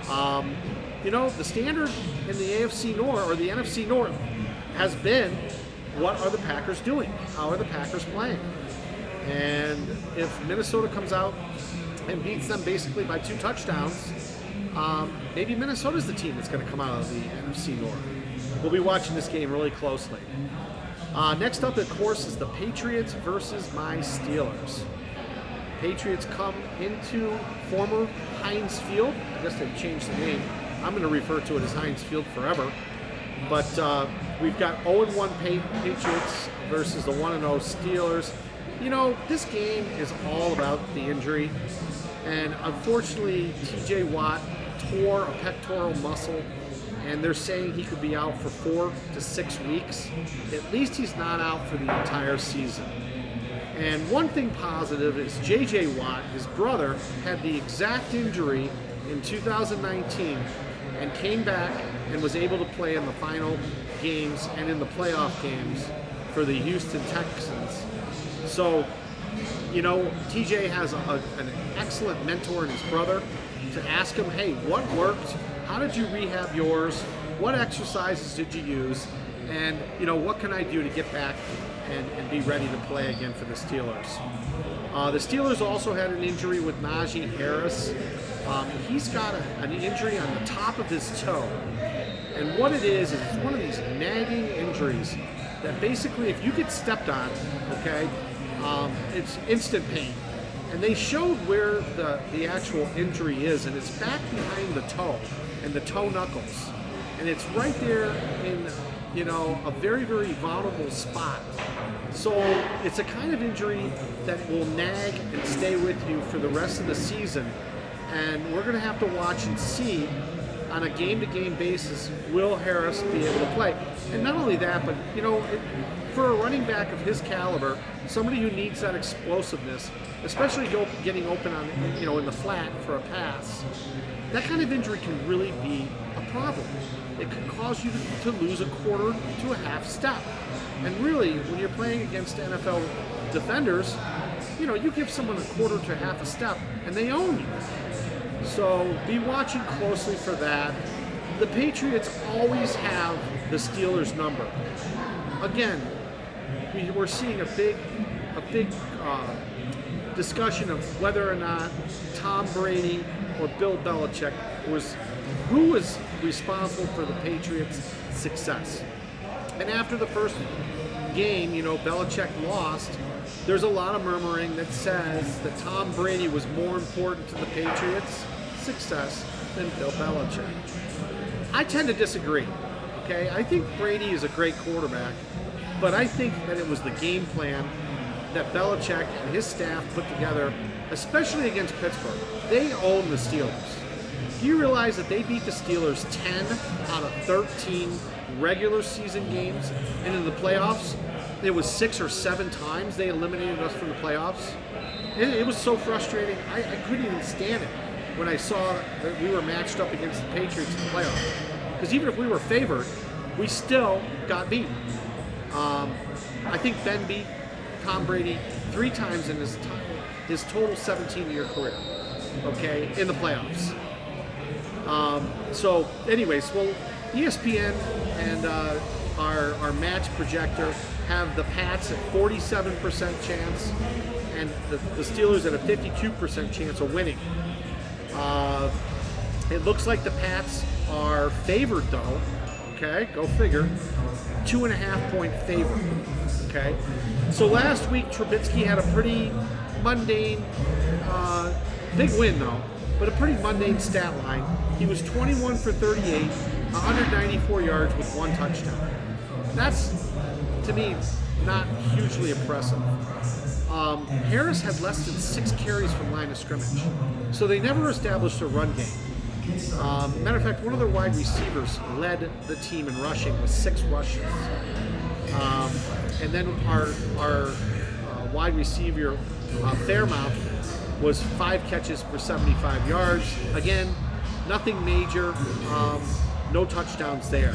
The standard in the AFC North, or the NFC North, has been, what are the Packers doing? How are the Packers playing? And if Minnesota comes out and beats them basically by 2 touchdowns, maybe Minnesota's the team that's going to come out of the NFC North. we'll be watching this game really closely. Next up, of course, is the Patriots versus my Steelers. Patriots come into former Heinz Field. I guess they've changed the name. I'm going to refer to it as Heinz Field forever. But we've got 0-1 Patriots versus the 1-0 Steelers. You know, this game is all about the injury. And unfortunately, TJ Watt tore a pectoral muscle, and they're saying he could be out for 4 to 6 weeks. At least he's not out for the entire season. And one thing positive is J.J. Watt, his brother, had the exact injury in 2019 and came back and was able to play in the final games and in the playoff games for the Houston Texans. So, you know, TJ has an excellent mentor in his brother to ask him, hey, what worked? How did you rehab yours? What exercises did you use? And, you know, what can I do to get back and be ready to play again for the Steelers? The Steelers also had an injury with Najee Harris. He's got an injury on the top of his toe. And what it is it's one of these nagging injuries that basically if you get stepped on, okay, it's instant pain. And they showed where the actual injury is, and it's back behind the toe and the toe knuckles. And it's right there in, you know, a very, very vulnerable spot. So it's a kind of injury that will nag and stay with you for the rest of the season. And we're going to have to watch and see on a game-to-game basis, will Harris be able to play? And not only that, but, you know, for a running back of his caliber, somebody who needs that explosiveness, especially getting open on, you know, in the flat for a pass, that kind of injury can really be a problem. It can cause you to lose a quarter to a half step. And really, when you're playing against NFL defenders, you know, you give someone a quarter to half a step, and they own you. So be watching closely for that. The Patriots always have the Steelers' number. Again, we're seeing a big discussion of whether or not Tom Brady or Bill Belichick who was responsible for the Patriots' success. And after the first game, you know, Belichick lost. There's a lot of murmuring that says that Tom Brady was more important to the Patriots' success than Bill Belichick. I tend to disagree. Okay, I think Brady is a great quarterback, but I think that it was the game plan that Belichick and his staff put together, especially against Pittsburgh. They own the Steelers. Do you realize that they beat the Steelers 10 out of 13 regular season games, and in the playoffs, it was 6 or 7 times they eliminated us from the playoffs? It was so frustrating. I couldn't even stand it when I saw that we were matched up against the Patriots in the playoffs. Because even if we were favored, we still got beat. I think Ben beat Tom Brady 3 times in his total 17-year career, okay, in the playoffs. So anyways, well, ESPN and our match projector have the Pats at 47% chance and the Steelers at a 52% chance of winning. It looks like the Pats are favored though, okay, go figure, 2.5-point favorite, okay. So last week Trubisky had a pretty mundane, big win though, but a pretty mundane stat line. He was 21 for 38, 194 yards with 1 touchdown. That's, to me, not hugely impressive. Harris had less than 6 carries from line of scrimmage, so they never established a run game. Matter of fact, one of their wide receivers led the team in rushing with 6 rushes. And then our wide receiver, Fairmouth, was 5 catches for 75 yards. Again, nothing major, no touchdowns there.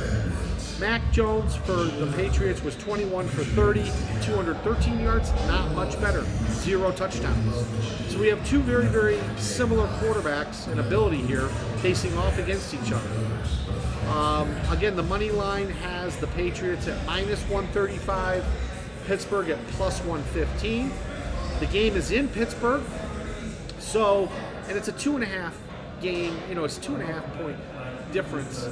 Mac Jones for the Patriots was 21 for 30, 213 yards, not much better, 0 touchdowns. So we have 2 very, very similar quarterbacks in ability here facing off against each other. Again, the money line has the Patriots at -135, Pittsburgh at +115. The game is in Pittsburgh, so, and it's a 2.5 game, you know, it's 2.5 point difference.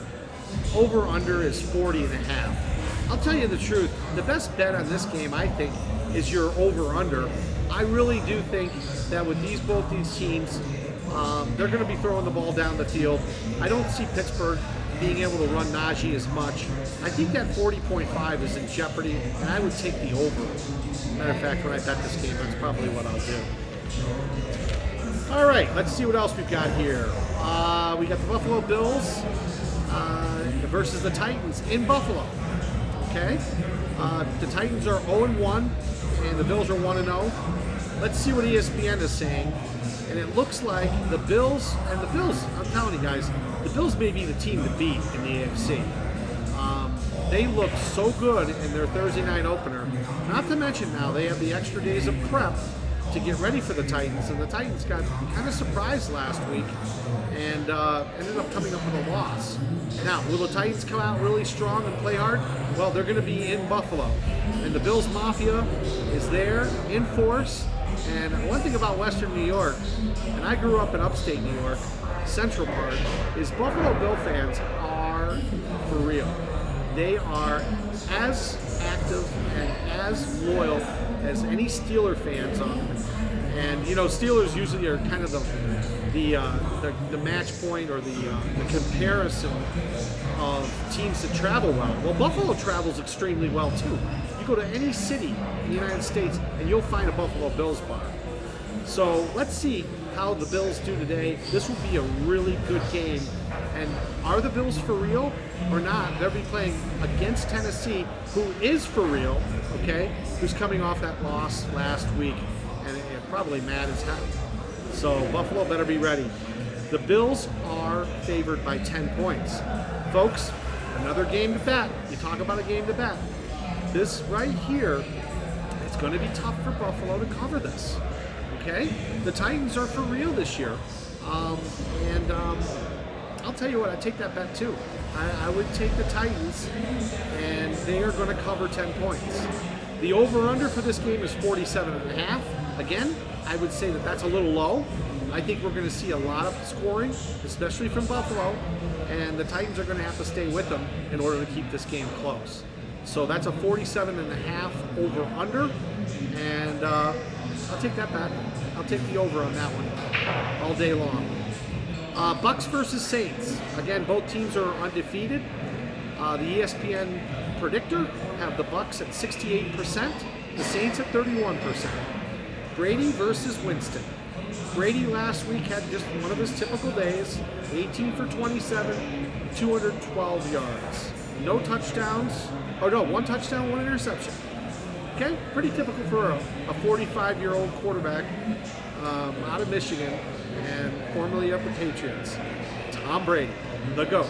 Over-under is 40.5. I'll tell you the truth. The best bet on this game, I think, is your over-under. I really do think that with both these teams, they're going to be throwing the ball down the field. I don't see Pittsburgh being able to run Najee as much. I think that 40.5 is in jeopardy, and I would take the over. Matter of fact, when I bet this game, that's probably what I'll do. All right, let's see what else we've got here. We got the Buffalo Bills versus the Titans in Buffalo. Okay, the Titans are 0-1, and the Bills are 1-0. Let's see what ESPN is saying. And it looks like the Bills, I'm telling you guys, the Bills may be the team to beat in the AFC. They look so good in their Thursday night opener. Not to mention now they have the extra days of prep to get ready for the Titans. And the Titans got kind of surprised last week and ended up coming up with a loss. Now, will the Titans come out really strong and play hard? Well, they're going to be in Buffalo. And the Bills Mafia is there in force. And one thing about Western New York, and I grew up in upstate New York, central part, is Buffalo Bill fans are for real. They are as active and as loyal as any Steeler fans are. And you know, Steelers usually are kind of the match point or the comparison of teams that travel well. Well, Buffalo travels extremely well too. You go to any city in the United States and you'll find a Buffalo Bills bar. So let's see how the Bills do today. This will be a really good game. And are the Bills for real or not? They'll be playing against Tennessee, who is for real, okay? Who's coming off that loss last week, and probably mad as hell. So Buffalo better be ready. The Bills are favored by 10 points. Folks, another game to bet. You talk about a game to bet. This right here, it's going to be tough for Buffalo to cover this. Okay? The Titans are for real this year. I'll tell you what, I'd take that bet too. I would take the Titans, and they are going to cover 10 points. The over-under for this game is 47.5. Again, I would say that that's a little low. I think we're going to see a lot of scoring, especially from Buffalo, and the Titans are going to have to stay with them in order to keep this game close. So that's a 47.5 over-under, and I'll take that bet. I'll take the over on that one all day long. Bucks versus Saints. Again, both teams are undefeated. The ESPN predictor have the Bucks at 68%, the Saints at 31%. Brady versus Winston. Brady last week had just one of his typical days, 18 for 27, 212 yards. No touchdowns. Oh no, one touchdown, one interception. Okay, pretty typical for a 45-year-old quarterback out of Michigan and formerly of the Patriots. Tom Brady, the GOAT.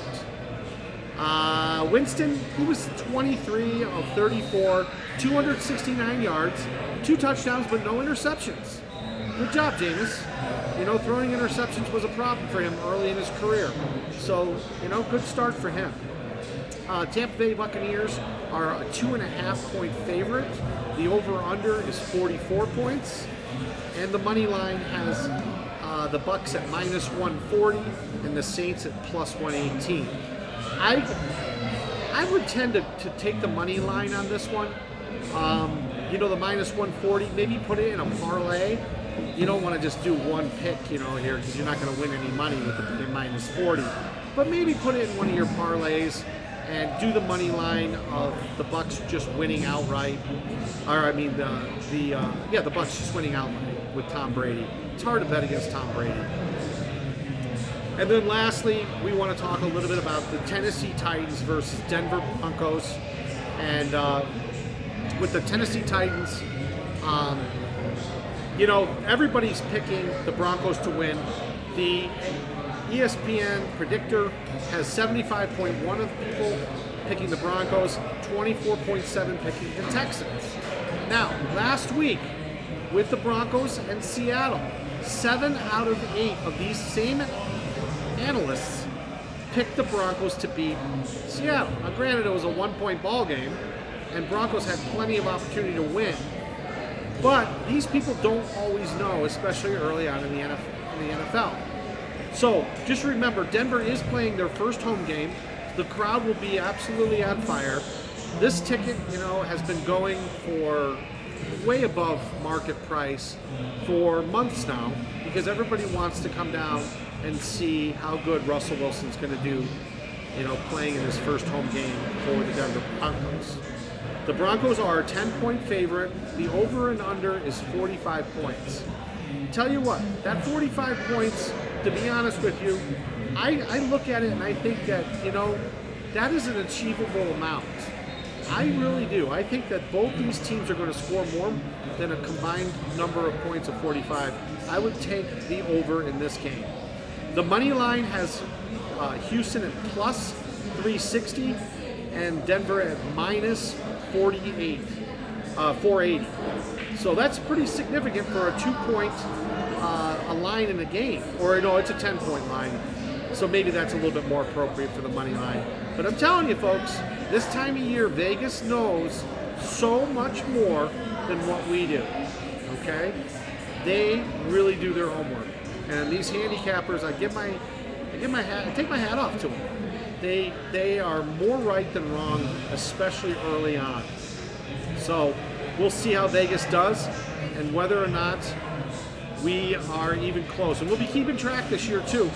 Winston, he was 23 of 34, 269 yards, 2 touchdowns, but no interceptions. Good job, Jameis. You know, throwing interceptions was a problem for him early in his career. So, you know, good start for him. Tampa Bay Buccaneers are a 2.5-point favorite. The over-under is 44 points. And the money line has the Bucks at minus 140 and the Saints at plus 118. I would tend to take the money line on this one. You know, the minus 140, maybe put it in a parlay. You don't want to just do one pick, you know, here, because you're not going to win any money with the minus 40. But maybe put it in one of your parlays and do the money line of the Bucks just winning outright. Or I mean, the Bucks just winning outright with Tom Brady. It's hard to bet against Tom Brady. And then lastly, we want to talk a little bit about the Tennessee Titans versus Denver Broncos. And with the Tennessee Titans, you know, everybody's picking the Broncos to win. The ESPN predictor has 75.1 of people picking the Broncos, 24.7 picking the Texans. Now, last week with the Broncos and Seattle, 7 out of 8 of these same analysts picked the Broncos to beat Seattle. Now, granted, it was a 1-point ball game, and Broncos had plenty of opportunity to win. But these people don't always know, especially early on in the NFL. So just remember, Denver is playing their first home game, The crowd will be absolutely on fire. This ticket, has been going for way above market price for months now because everybody wants to come down and see how good Russell Wilson's going to do, playing in his first home game for the Denver Broncos. The Broncos are a 10-point favorite. The over and under is 45 points. Tell you what, that 45 points, to be honest with you, I look at it and I think that, that is an achievable amount. I really do. I think that both these teams are going to score more than a combined number of points of 45. I would take the over in this game. The money line has Houston at plus 360 and Denver at minus 480. So that's pretty significant for a 2-point a line in a game. Or no, it's a 10-point line. So maybe that's a little bit more appropriate for the money line. But I'm telling you, folks, this time of year, Vegas knows so much more than what we do. Okay? They really do their homework. And these handicappers, I take my hat off to them. They are more right than wrong, especially early on. So we'll see how Vegas does and whether or not we are even close. And we'll be keeping track this year too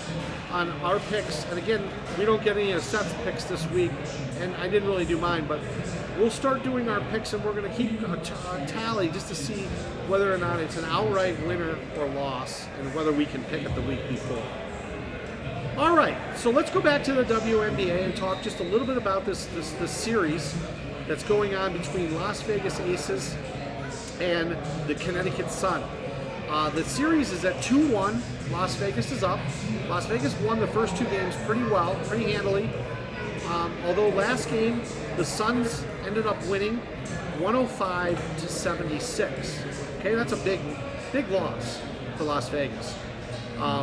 on our picks. And again, we don't get any of Seth's picks this week, and I didn't really do mine, but we'll start doing our picks and we're going to keep a tally just to see whether or not it's an outright winner or loss and whether we can pick it the week before. All right, so let's go back to the WNBA and talk just a little bit about this series that's going on between Las Vegas Aces and the Connecticut Sun. The series is at 2-1. Las Vegas is up. Las Vegas won the first 2 games pretty well, pretty handily. Although last game, the Suns ended up winning 105-76. Okay, that's a big loss for Las Vegas.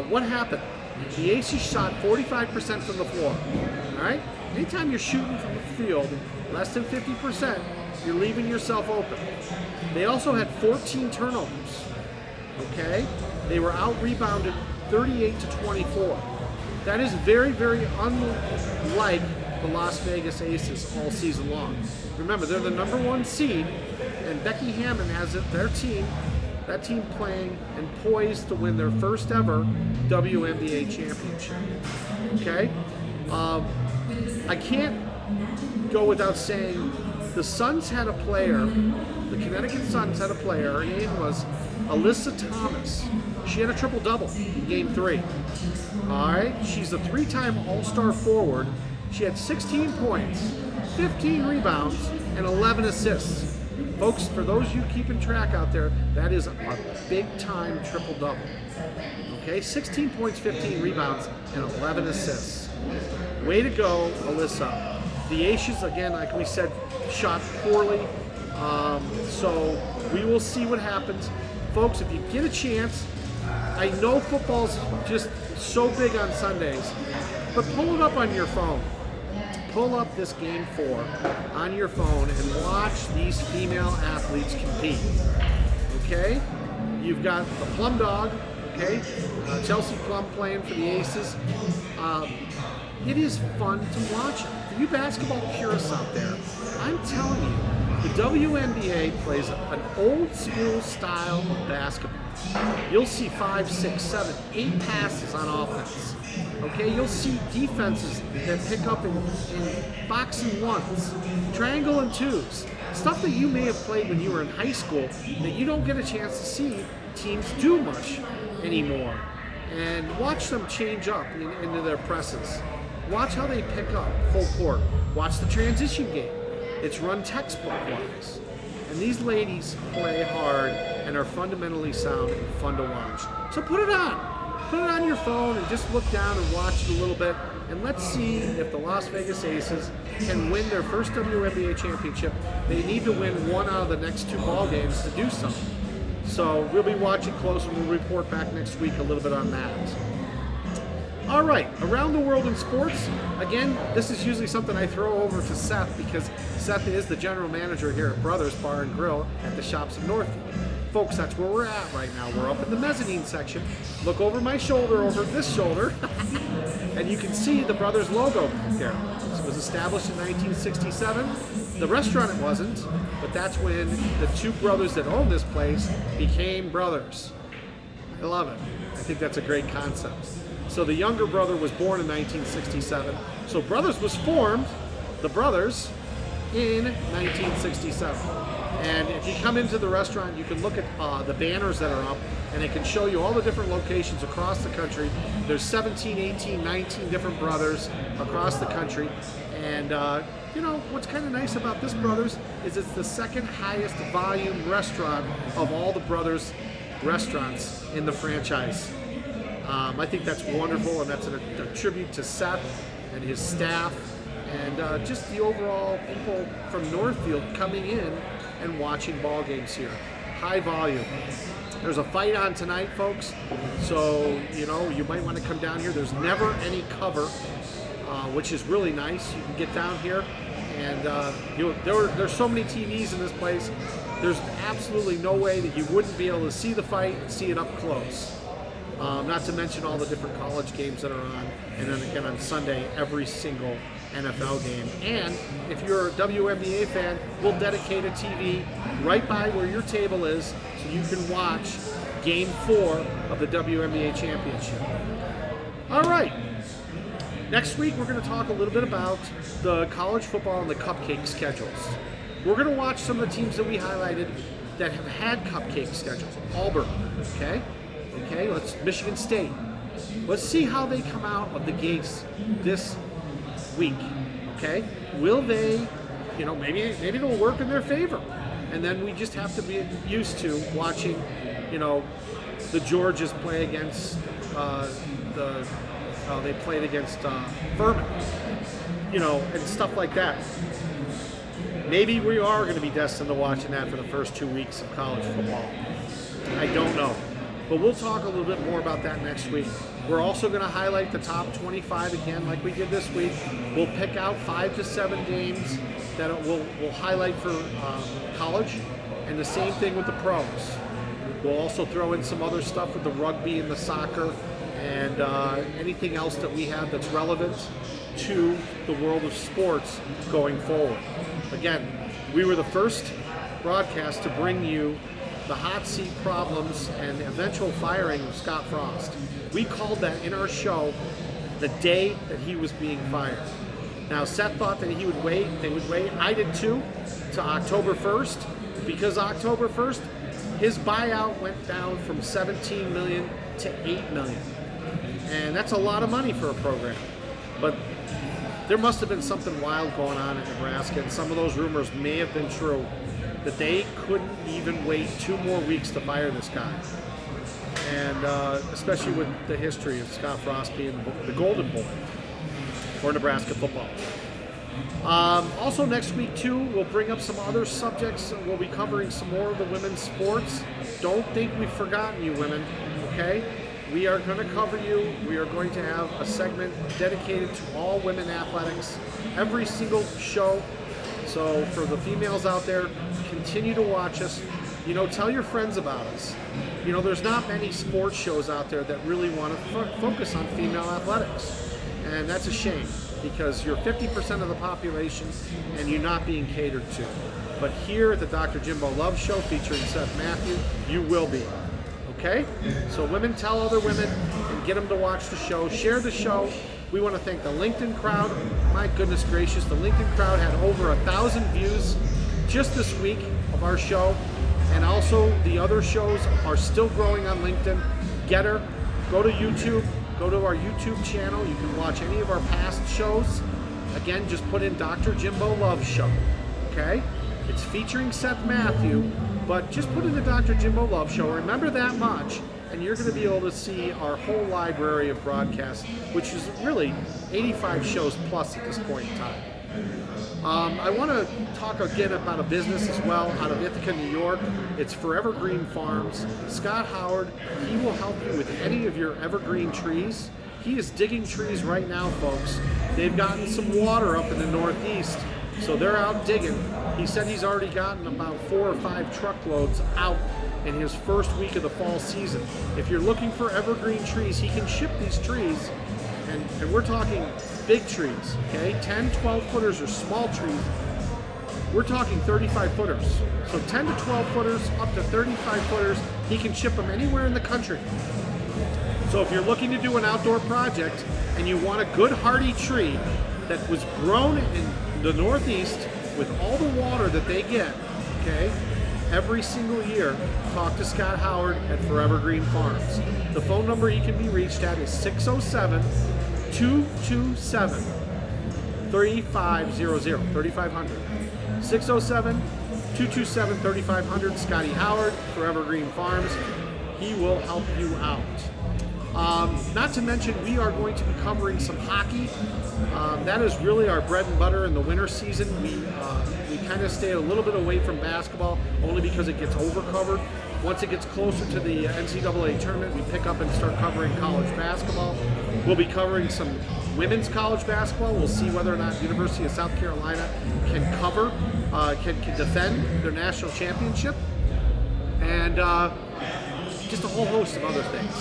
What happened? The Aces shot 45% from the floor. All right? Anytime you're shooting from the field less than 50%, you're leaving yourself open. They also had 14 turnovers. Okay? They were out-rebounded 38-24. That is very, very unlike the Las Vegas Aces all season long. Remember, they're the number 1 seed, and Becky Hammond has that team playing and poised to win their first ever WNBA championship. Okay? I can't go without saying the Suns had a player, the Connecticut Suns had a player, her name was Alyssa Thomas. She had a triple-double in Game 3. All right? She's a 3-time All-Star forward. She had 16 points, 15 rebounds, and 11 assists. Folks, for those of you keeping track out there, that is a big-time triple-double. Okay? 16 points, 15 rebounds, and 11 assists. Way to go, Alyssa. The Aces, again, like we said, shot poorly. So we will see what happens. Folks, if you get a chance, I know football's just so big on Sundays, but pull it up on your phone. Pull up this Game 4 on your phone and watch these female athletes compete. Okay? You've got the Plum Dog, okay? Chelsea Plum playing for the Aces. It is fun to watch. For you basketball purists out there, I'm telling you, the WNBA plays an old school style of basketball. You'll see 5, 6, 7, 8 passes on offense. Okay, you'll see defenses that pick up in box and ones, triangle and twos, stuff that you may have played when you were in high school that you don't get a chance to see teams do much anymore. And watch them change up into their presses. Watch how they pick up full court. Watch the transition game. It's run textbook-wise. And these ladies play hard and are fundamentally sound and fun to watch. So put it on. Put it on your phone and just look down and watch it a little bit. And let's see if the Las Vegas Aces can win their first WNBA championship. They need to win 1 out of the next 2 ball games to do so. So we'll be watching close and we'll report back next week a little bit on that. All right, around the world in sports. Again, this is usually something I throw over to Seth because Seth is the general manager here at Brothers Bar and Grill at the shops of Northfield. Folks, that's where we're at right now. We're up in the mezzanine section. Look over my shoulder, over this shoulder, and you can see the Brothers logo here. was established in 1967. The restaurant it wasn't, but that's when the two brothers that owned this place became brothers. I love it. I think that's a great concept. So the younger brother was born in 1967. So Brothers was formed, the Brothers, in 1967. And if you come into the restaurant, you can look at the banners that are up, and it can show you all the different locations across the country. There's 17, 18, 19 different Brothers across the country. And you know, what's kind of nice about this Brothers is it's the second highest volume restaurant of all the Brothers restaurants in the franchise. I think that's wonderful, and that's a tribute to Seth and his staff, and just the overall people from Northfield coming in and watching ball games here. High volume. There's a fight on tonight, folks, so you know you might want to come down here. There's never any cover, which is really nice. You can get down here, and there's so many TVs in this place. There's absolutely no way that you wouldn't be able to see the fight and see it up close. Not to mention all the different college games that are on, and then again on Sunday, every single NFL game. And if you're a WNBA fan, we'll dedicate a TV right by where your table is so you can watch Game 4 of the WNBA Championship. All right. Next week, we're going to talk a little bit about the college football and the cupcake schedules. We're going to watch some of the teams that we highlighted that have had cupcake schedules. Auburn, okay, let's Michigan State. Let's see how they come out of the gates this week, okay? Will they, you know, maybe it'll work in their favor. And then we just have to be used to watching, you know, the Georgias play against they played against Furman, you know, and stuff like that. Maybe we are going to be destined to watching that for the first 2 weeks of college football. I don't know. But we'll talk a little bit more about that next week. We're also going to highlight the top 25 again like we did this week. We'll pick out 5 to 7 games that we'll highlight for college, and the same thing with the pros. We'll also throw in some other stuff with the rugby and the soccer and anything else that we have that's relevant to the world of sports going forward. Again, we were the first broadcast to bring you the hot seat problems and eventual firing of Scott Frost. We called that in our show the day that he was being fired. Now, Seth thought that they would wait. I did too, to October 1st, because October 1st, his buyout went down from $17 million to $8 million. And that's a lot of money for a program. But there must have been something wild going on in Nebraska, and some of those rumors may have been true, that they couldn't even wait 2 more weeks to fire this guy. And especially with the history of Scott Frost being the golden boy for Nebraska football. Also next week too, we'll bring up some other subjects. We'll be covering some more of the women's sports. Don't think we've forgotten you women, okay? We are going to cover you. We are going to have a segment dedicated to all women athletics, every single show. So for the females out there, continue to watch us. You know, tell your friends about us. You know, there's not many sports shows out there that really want to focus on female athletics. And that's a shame, because you're 50% of the population and you're not being catered to. But here at the Dr. Jimbo Love Show featuring Seth Matthew, you will be. Okay? So women, tell other women and get them to watch the show. Share the show. We want to thank the LinkedIn crowd. My goodness gracious, the LinkedIn crowd had over 1,000 views just this week of our show. And also the other shows are still growing on LinkedIn. Get her. Go to YouTube. Go to our YouTube channel. You can watch any of our past shows. Again, just put in Dr. Jimbo Love Show. Okay? It's featuring Seth Matthew, but just put in the Dr. Jimbo Love Show. Remember that much, and you're going to be able to see our whole library of broadcasts, which is really 85 shows plus at this point in time. I want to talk again about a business as well out of Ithaca, New York. It's Forever Green Farms. Scott Howard, he will help you with any of your evergreen trees. He is digging trees right now, folks. They've gotten some water up in the Northeast, so they're out digging. He said he's already gotten about 4 or 5 truckloads out in his first week of the fall season. If you're looking for evergreen trees, he can ship these trees, and we're talking big trees, okay? 10, 12 footers or small trees. We're talking 35 footers. So 10 to 12 footers up to 35 footers. He can ship them anywhere in the country. So if you're looking to do an outdoor project and you want a good hardy tree that was grown in the Northeast with all the water that they get, okay, every single year, talk to Scott Howard at Forever Green Farms. The phone number he can be reached at is 607-227-3500, 3500. 607-227-3500, Scotty Howard, Forever Green Farms. He will help you out. Not to mention, we are going to be covering some hockey. That is really our bread and butter in the winter season. We kind of stay a little bit away from basketball, only because it gets overcovered. Once it gets closer to the NCAA tournament, we pick up and start covering college basketball. We'll be covering some women's college basketball. We'll see whether or not University of South Carolina can cover, can defend their national championship, and just a whole host of other things.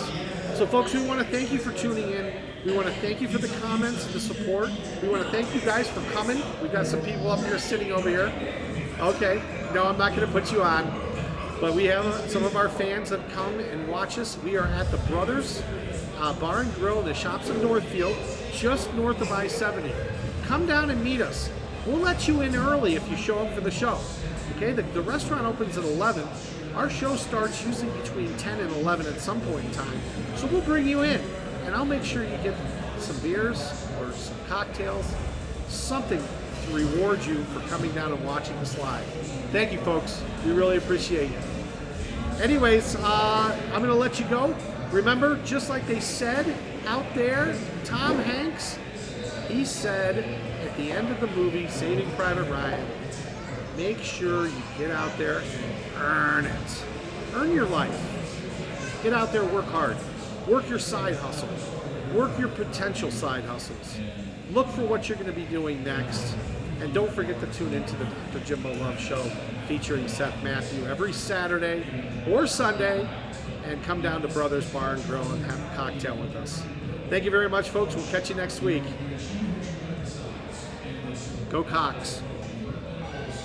So folks, we want to thank you for tuning in. We want to thank you for the comments and the support. We want to thank you guys for coming. We've got some people up here sitting over here. Okay, no, I'm not going to put you on. But we have some of our fans that come and watch us. We are at the Brothers Bar and Grill in the Shops of Northfield, just north of I-70. Come down and meet us. We'll let you in early if you show up for the show. Okay, the restaurant opens at 11. Our show starts usually between 10 and 11 at some point in time. So we'll bring you in, and I'll make sure you get some beers or some cocktails, something to reward you for coming down and watching us live. Thank you, folks. We really appreciate you. Anyways, I'm going to let you go. Remember, just like they said out there, Tom Hanks, he said at the end of the movie, Saving Private Ryan, make sure you get out there and earn it. Earn your life. Get out there, work hard. Work your side hustle. Work your potential side hustles. Look for what you're going to be doing next. And don't forget to tune into the Dr. Jimbo Love Show featuring Seth Matthew every Saturday or Sunday, and come down to Brothers Bar and Grill and have a cocktail with us. Thank you very much, folks. We'll catch you next week. Go Cox.